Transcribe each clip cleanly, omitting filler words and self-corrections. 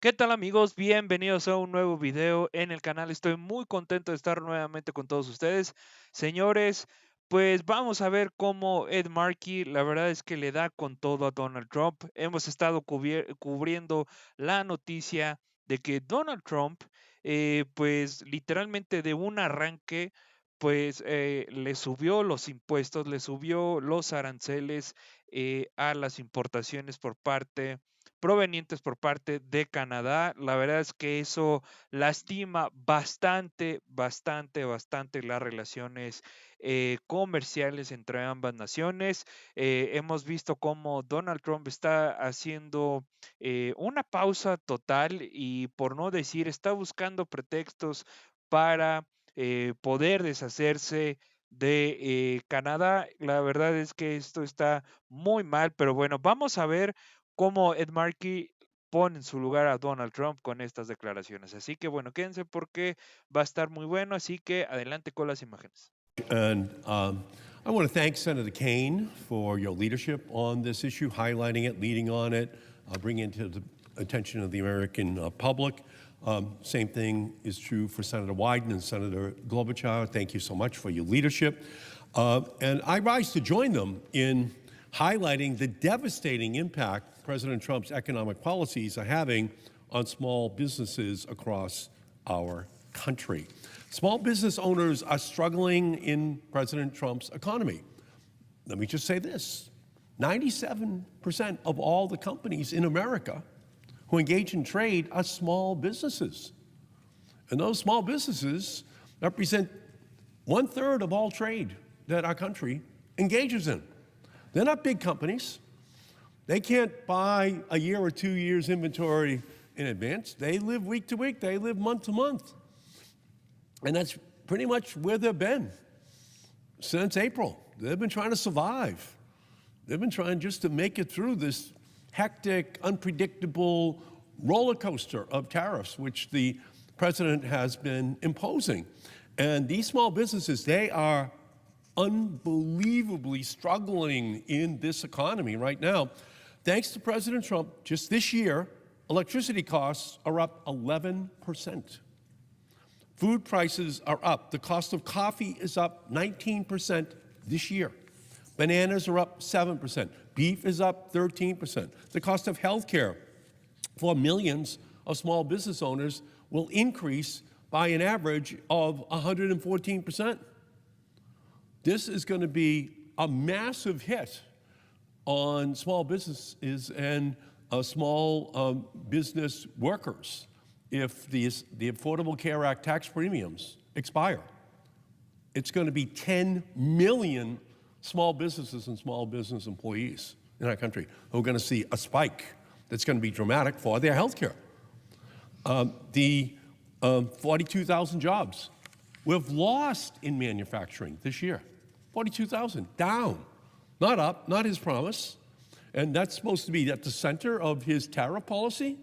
¿Qué tal amigos? Bienvenidos a un nuevo video en el canal. Estoy muy contento de estar nuevamente con todos ustedes. Señores, pues vamos a ver cómo Ed Markey, la verdad es que le da con todo a Donald Trump. Hemos estado cubriendo la noticia de que Donald Trump, pues literalmente de un arranque, pues le subió los impuestos, le subió los aranceles a las importaciones por parte provenientes por parte de Canadá. La verdad es que eso lastima bastante las relaciones comerciales entre ambas naciones. Hemos visto cómo Donald Trump está haciendo una pausa total y por no decir, está buscando pretextos para poder deshacerse de Canadá. La verdad es que esto está muy mal, pero bueno, vamos a ver cómo Ed Markey pone en su lugar a Donald Trump con estas declaraciones. Así que bueno, quédense porque va a estar muy bueno, así que adelante con las imágenes. And I want to thank Senator Kaine for your leadership on this issue, highlighting it, leading on it, bringing it to the attention of the American public. Same thing is true for Senator Wyden and Senator Klobuchar. Thank you so much for your leadership. And I rise to join them in highlighting the devastating impact President Trump's economic policies are having on small businesses across our country. Small business owners are struggling in President Trump's economy. Let me just say this. 97% of all the companies in America who engage in trade are small businesses. And those small businesses represent 1/3 of all trade that our country engages in. They're not big companies. They can't buy a year or 2 years inventory in advance. They live week to week. They live month to month. And that's pretty much where they've been since April. They've been trying to survive. They've been trying just to make it through this hectic, unpredictable roller coaster of tariffs, which the president has been imposing. And these small businesses, they are unbelievably struggling in this economy right now. Thanks to President Trump, just this year, electricity costs are up 11%. Food prices are up. The cost of coffee is up 19% this year. Bananas are up 7%. Beef is up 13%. The cost of health care for millions of small business owners will increase by an average of 114%. This is going to be a massive hit on small businesses and small business workers if the Affordable Care Act tax premiums expire. It's going to be 10 million small businesses and small business employees in our country who are going to see a spike that's going to be dramatic for their health care. 42,000 jobs we've lost in manufacturing this year. 42,000, down, not up, not his promise. And that's supposed to be at the center of his tariff policy.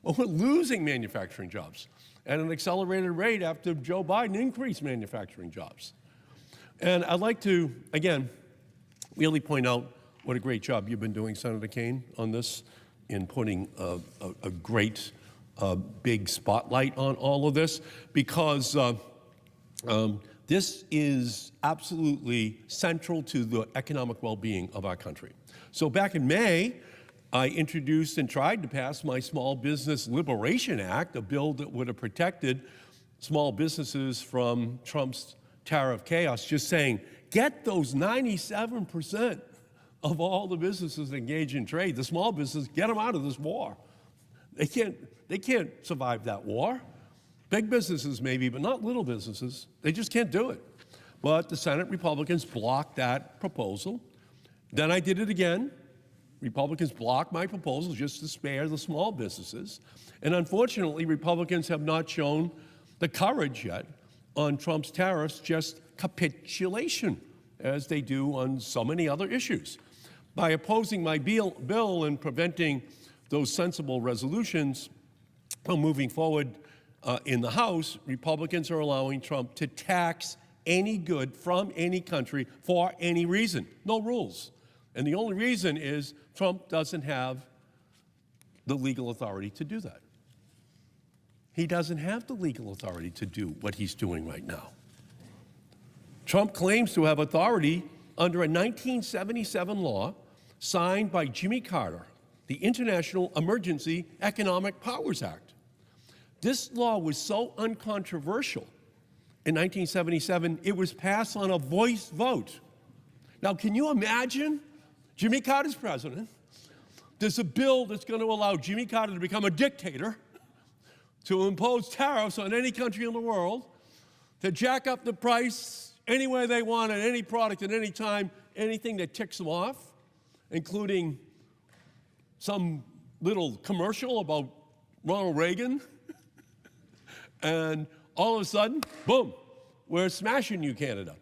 Well, we're losing manufacturing jobs at an accelerated rate after Joe Biden increased manufacturing jobs. And I'd like to, again, really point out what a great job you've been doing, Senator Kaine, on this, in putting a great big spotlight on all of this, because this is absolutely central to the economic well-being of our country. So back in May, I introduced and tried to pass my Small Business Liberation Act, a bill that would have protected small businesses from Trump's tariff chaos, just saying, get those 97% of all the businesses that engage in trade, the small businesses, get them out of this war. They can't survive that war. Big businesses maybe, but not little businesses. They just can't do it. But the Senate Republicans blocked that proposal. Then I did it again. Republicans blocked my proposal just to spare the small businesses. And unfortunately, Republicans have not shown the courage yet on Trump's tariffs, just capitulation, as they do on so many other issues. By opposing my bill and preventing those sensible resolutions from moving forward in the House, Republicans are allowing Trump to tax any good from any country for any reason, no rules. And the only reason is Trump doesn't have the legal authority to do that. he doesn't have the legal authority to do what he's doing right now. Trump claims to have authority under a 1977 law signed by Jimmy Carter, the International Emergency Economic Powers Act. This law was so uncontroversial in 1977, it was passed on a voice vote. Now, can you imagine? Jimmy Carter's president. There's a bill that's going to allow Jimmy Carter to become a dictator, to impose tariffs on any country in the world, to jack up the price any way they want on any product at any time, anything that ticks them off, including some little commercial about Ronald Reagan. And all of a sudden, boom, we're smashing you, Canada.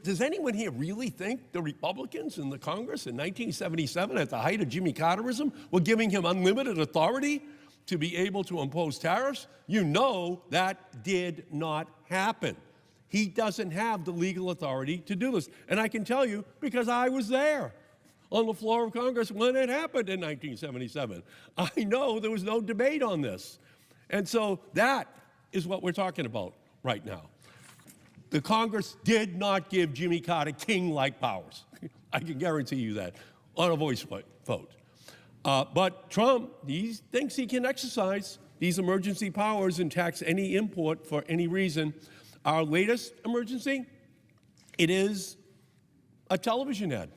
Does anyone here really think the Republicans in the Congress in 1977, at the height of Jimmy Carterism, were giving him unlimited authority to be able to impose tariffs? You know that did not happen. He doesn't have the legal authority to do this. And I can tell you because I was there on the floor of Congress when it happened in 1977. I know there was no debate on this. And so that is what we're talking about right now. The Congress did not give Jimmy Carter king-like powers. I can guarantee you that on a voice vote. But Trump, he thinks he can exercise these emergency powers and tax any import for any reason. Our latest emergency, it is a television ad,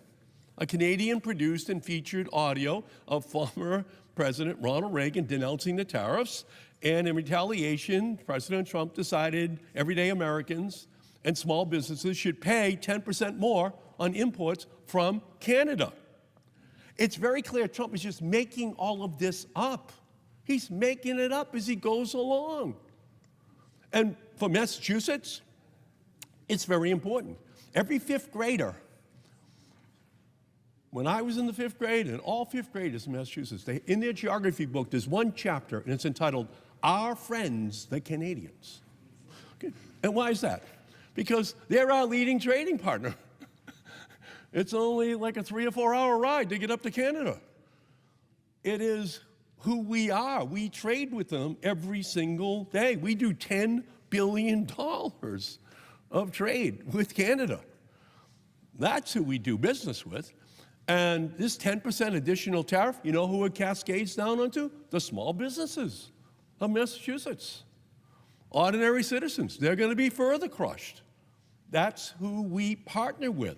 a Canadian-produced and featured audio of former President Ronald Reagan denouncing the tariffs. And in retaliation, President Trump decided everyday Americans and small businesses should pay 10% more on imports from Canada. It's very clear Trump is just making all of this up. He's making it up as he goes along. And for Massachusetts, it's very important. Every fifth grader, when I was in the fifth grade, and all fifth graders in Massachusetts, in their geography book, there's one chapter, and it's entitled, Our Friends, the Canadians. Okay. And why is that? Because they're our leading trading partner. It's only like a 3 or 4 hour ride to get up to Canada. It is who we are. We trade with them every single day. We do $10 billion of trade with Canada. That's who we do business with. And this 10% additional tariff, you know who it cascades down onto? The small businesses of Massachusetts. Ordinary citizens, they're going to be further crushed. That's who we partner with.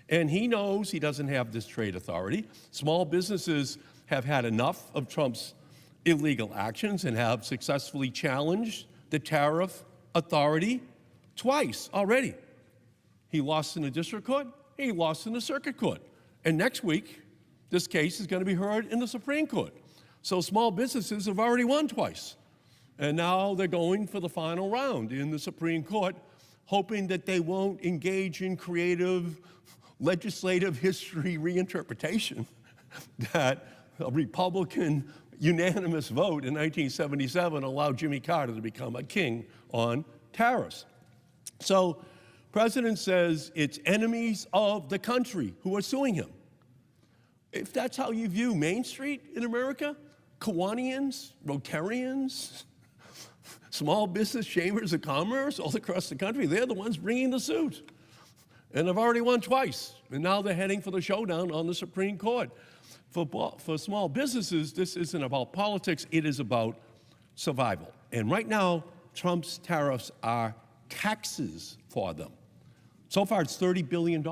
And he knows he doesn't have this trade authority. Small businesses have had enough of Trump's illegal actions and have successfully challenged the tariff authority twice already. He lost in the district court, he lost in the circuit court. And next week, this case is going to be heard in the Supreme Court. So small businesses have already won twice. And now they're going for the final round in the Supreme Court, hoping that they won't engage in creative legislative history reinterpretation that a Republican unanimous vote in 1977 allowed Jimmy Carter to become a king on tariffs. So the president says it's enemies of the country who are suing him. If that's how you view Main Street in America, Kiwanians, Rotarians, small business chambers of commerce all across the country, they're the ones bringing the suit. And they've already won twice. And now they're heading for the showdown on the Supreme Court. For small businesses, this isn't about politics, it is about survival. And right now, Trump's tariffs are taxes for them. So far, it's $30 billion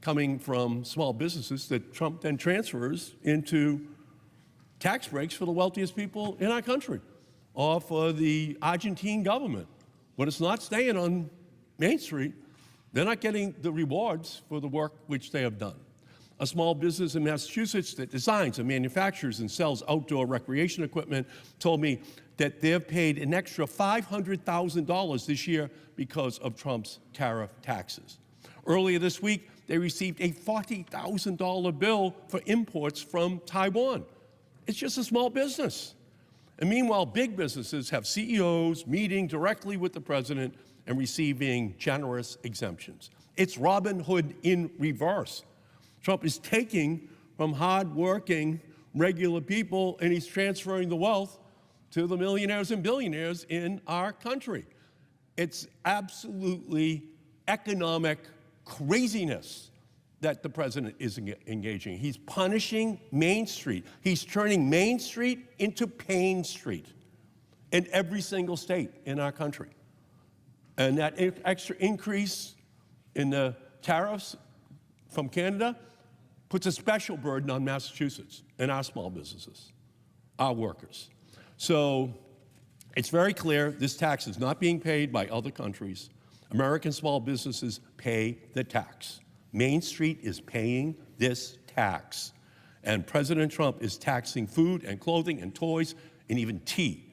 coming from small businesses that Trump then transfers into tax breaks for the wealthiest people in our country, or for the Argentine government. But it's not staying on Main Street. They're not getting the rewards for the work which they have done. A small business in Massachusetts that designs and manufactures and sells outdoor recreation equipment told me that they've paid an extra $500,000 this year because of Trump's tariff taxes. Earlier this week, they received a $40,000 bill for imports from Taiwan. It's just a small business. And meanwhile, big businesses have CEOs meeting directly with the president and receiving generous exemptions. It's Robin Hood in reverse. Trump is taking from hard-working, regular people, and he's transferring the wealth to the millionaires and billionaires in our country. It's absolutely economic craziness that the president is engaging. He's punishing Main Street. He's turning Main Street into Pain Street in every single state in our country. And that extra increase in the tariffs from Canada puts a special burden on Massachusetts and our small businesses, our workers. So it's very clear this tax is not being paid by other countries. American small businesses pay the tax. Main Street is paying this tax. And President Trump is taxing food and clothing and toys and even tea.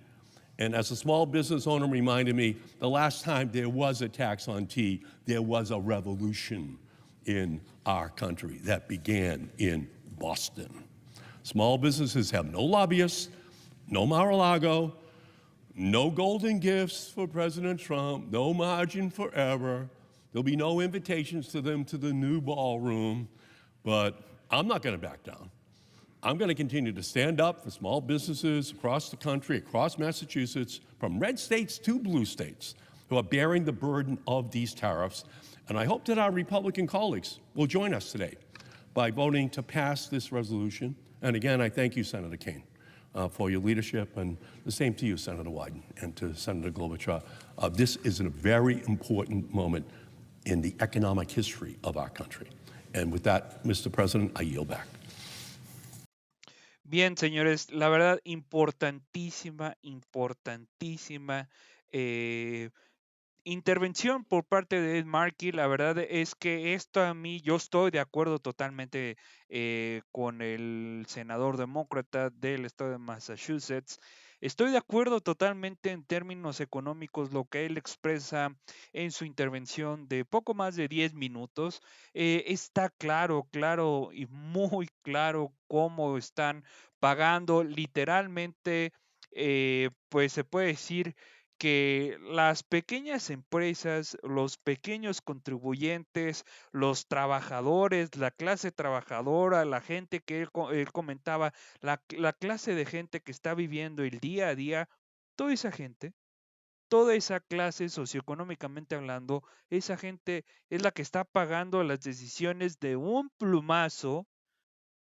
And as a small business owner reminded me, the last time there was a tax on tea, there was a revolution in our country that began in Boston. Small businesses have no lobbyists, no Mar-a-Lago, no golden gifts for President Trump, no margin for error. There'll be no invitations to them to the new ballroom, but I'm not going to back down. I'm going to continue to stand up for small businesses across the country, across Massachusetts, from red states to blue states, who are bearing the burden of these tariffs. And I hope that our Republican colleagues will join us today by voting to pass this resolution. And again, I thank you, Senator Kaine, for your leadership, and the same to you, Senator Wyden, and to Senator Klobuchar. This is a very important moment in the economic history of our country. And with that, Mr. President, I yield back. Bien, señores, la verdad, importantísima intervención por parte de Ed Markey. La verdad es que esto a mí, yo estoy de acuerdo totalmente con el senador demócrata del estado de Massachusetts. Estoy de acuerdo totalmente en términos económicos lo que él expresa en su intervención de poco más de 10 minutos. Está claro y muy claro cómo están pagando literalmente, pues se puede decir que las pequeñas empresas, los pequeños contribuyentes, los trabajadores, la clase trabajadora, la gente que él comentaba, la clase de gente que está viviendo el día a día, toda esa gente, toda esa clase socioeconómicamente hablando, esa gente es la que está pagando las decisiones de un plumazo,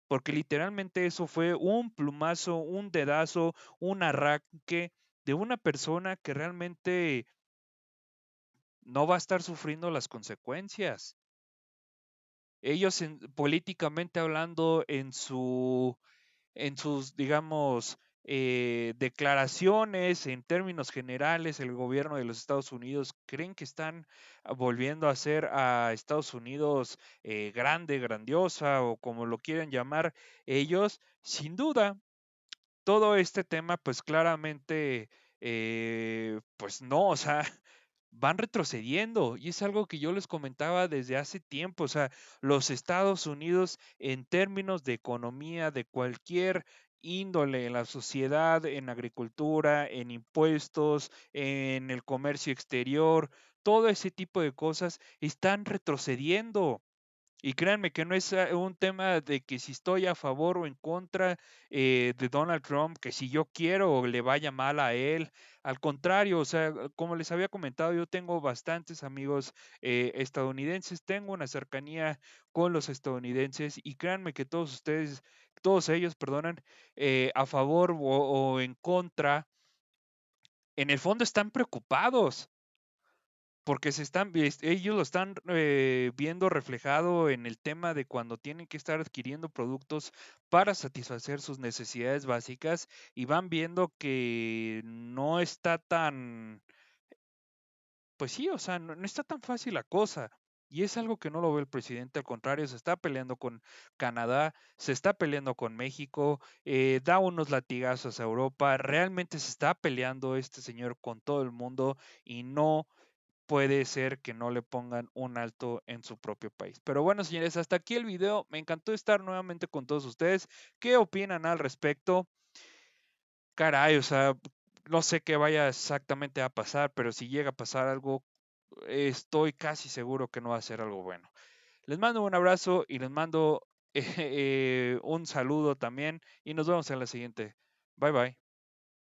porque literalmente eso fue un plumazo, un dedazo, un arranque de una persona que realmente no va a estar sufriendo las consecuencias. Ellos políticamente hablando en sus, digamos, declaraciones en términos generales, el gobierno de los Estados Unidos creen que están volviendo a hacer a Estados Unidos grande, grandiosa o como lo quieran llamar ellos, sin duda. Todo este tema, pues claramente, pues no, o sea, van retrocediendo y es algo que yo les comentaba desde hace tiempo, o sea, los Estados Unidos en términos de economía de cualquier índole en la sociedad, en agricultura, en impuestos, en el comercio exterior, todo ese tipo de cosas están retrocediendo. Y créanme que no es un tema de que si estoy a favor o en contra de Donald Trump, que si yo quiero o le vaya mal a él. Al contrario, o sea, como les había comentado, yo tengo bastantes amigos estadounidenses, tengo una cercanía con los estadounidenses y créanme que todos ellos, perdonan, a favor o en contra, en el fondo están preocupados porque ellos lo están viendo reflejado en el tema de cuando tienen que estar adquiriendo productos para satisfacer sus necesidades básicas y van viendo que no está tan, pues sí, o sea, no está tan fácil la cosa. Y es algo que no lo ve el presidente, al contrario, se está peleando con Canadá, se está peleando con México, da unos latigazos a Europa, realmente se está peleando este señor con todo el mundo y no puede ser que no le pongan un alto en su propio país. Pero bueno, señores, hasta aquí el video. Me encantó estar nuevamente con todos ustedes. ¿Qué opinan al respecto? Caray, o sea, no sé qué vaya exactamente a pasar, pero si llega a pasar algo, estoy casi seguro que no va a ser algo bueno. Les mando un abrazo y les mando un saludo también y nos vemos en la siguiente. Bye bye.